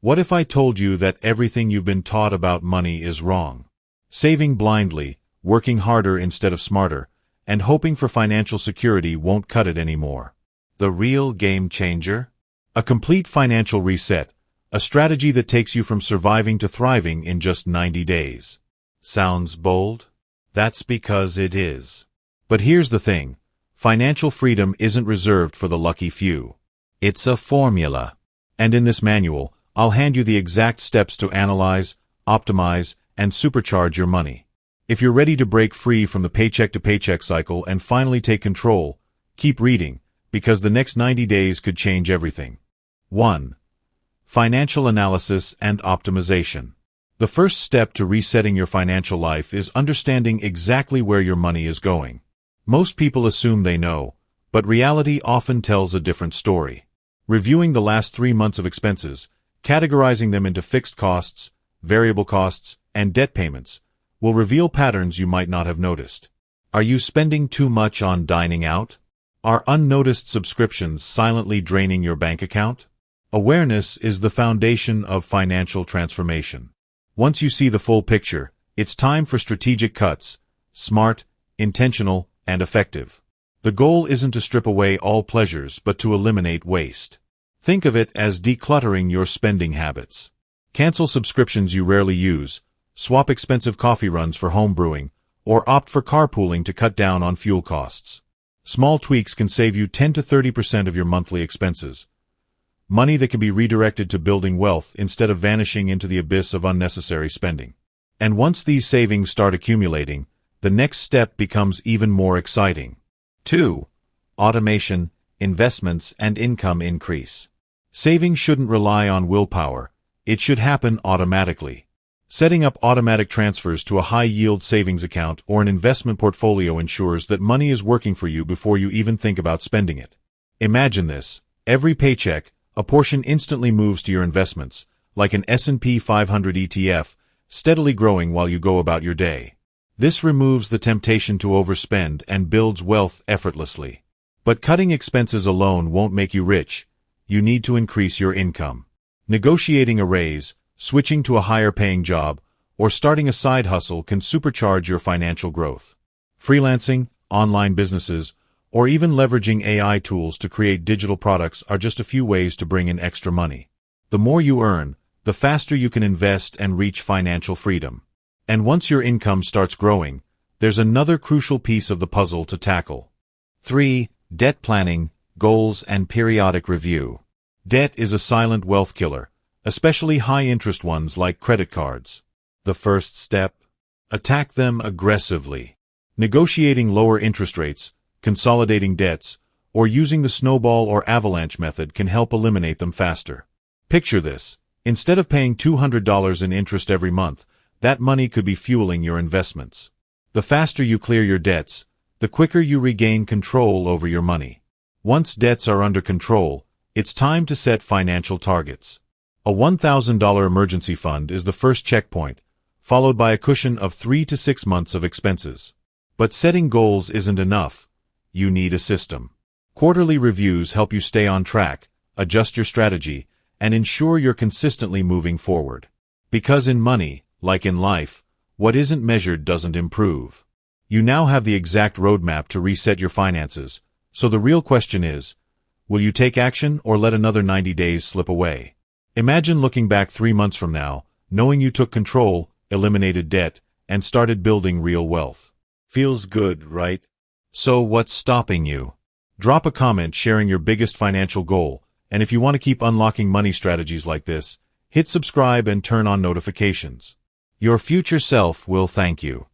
What if I told you that everything you've been taught about money is wrong? Saving blindly, working harder instead of smarter, and hoping for financial security won't cut it anymore. The real game changer? A complete financial reset, a strategy that takes you from surviving to thriving in just 90 days. Sounds bold? That's because it is. But here's the thing. Financial freedom isn't reserved for the lucky few. It's a formula. And in this manual, I'll hand you the exact steps to analyze, optimize, and supercharge your money. If you're ready to break free from the paycheck-to-paycheck cycle and finally take control, keep reading, because the next 90 days could change everything. 1. Financial analysis and optimization. The first step to resetting your financial life is understanding exactly where your money is going. Most people assume they know, but reality often tells a different story. Reviewing the last 3 months of expenses, categorizing them into fixed costs, variable costs, and debt payments, will reveal patterns you might not have noticed. Are you spending too much on dining out? Are unnoticed subscriptions silently draining your bank account? Awareness is the foundation of financial transformation. Once you see the full picture, it's time for strategic cuts, smart, intentional, and effective. The goal isn't to strip away all pleasures but to eliminate waste. Think of it as decluttering your spending habits. Cancel subscriptions you rarely use, swap expensive coffee runs for home brewing, or opt for carpooling to cut down on fuel costs. Small tweaks can save you 10 to 30% of your monthly expenses. Money that can be redirected to building wealth instead of vanishing into the abyss of unnecessary spending. And once these savings start accumulating, the next step becomes even more exciting. 2. Automation, investments, and income increase. Saving shouldn't rely on willpower. It should happen automatically. Setting up automatic transfers to a high-yield savings account or an investment portfolio ensures that money is working for you before you even think about spending it. Imagine this. Every paycheck, a portion instantly moves to your investments, like an S&P 500 ETF, steadily growing while you go about your day. This removes the temptation to overspend and builds wealth effortlessly. But cutting expenses alone won't make you rich. You need to increase your income. Negotiating a raise, switching to a higher-paying job, or starting a side hustle can supercharge your financial growth. Freelancing, online businesses, or even leveraging AI tools to create digital products are just a few ways to bring in extra money. The more you earn, the faster you can invest and reach financial freedom. And once your income starts growing, there's another crucial piece of the puzzle to tackle. 3. Debt planning, goals, and periodic review. Debt is a silent wealth killer, especially high-interest ones like credit cards. The first step? Attack them aggressively. Negotiating lower interest rates, consolidating debts, or using the snowball or avalanche method can help eliminate them faster. Picture this. Instead of paying $200 in interest every month, that money could be fueling your investments. The faster you clear your debts, the quicker you regain control over your money. Once debts are under control, it's time to set financial targets. A $1,000 emergency fund is the first checkpoint, followed by a cushion of 3 to 6 months of expenses. But setting goals isn't enough. You need a system. Quarterly reviews help you stay on track, adjust your strategy, and ensure you're consistently moving forward. Because in money, like in life, what isn't measured doesn't improve. You now have the exact roadmap to reset your finances, so the real question is, will you take action or let another 90 days slip away? Imagine looking back 3 months from now, knowing you took control, eliminated debt, and started building real wealth. Feels good, right? So what's stopping you? Drop a comment sharing your biggest financial goal, and if you want to keep unlocking money strategies like this, hit subscribe and turn on notifications. Your future self will thank you.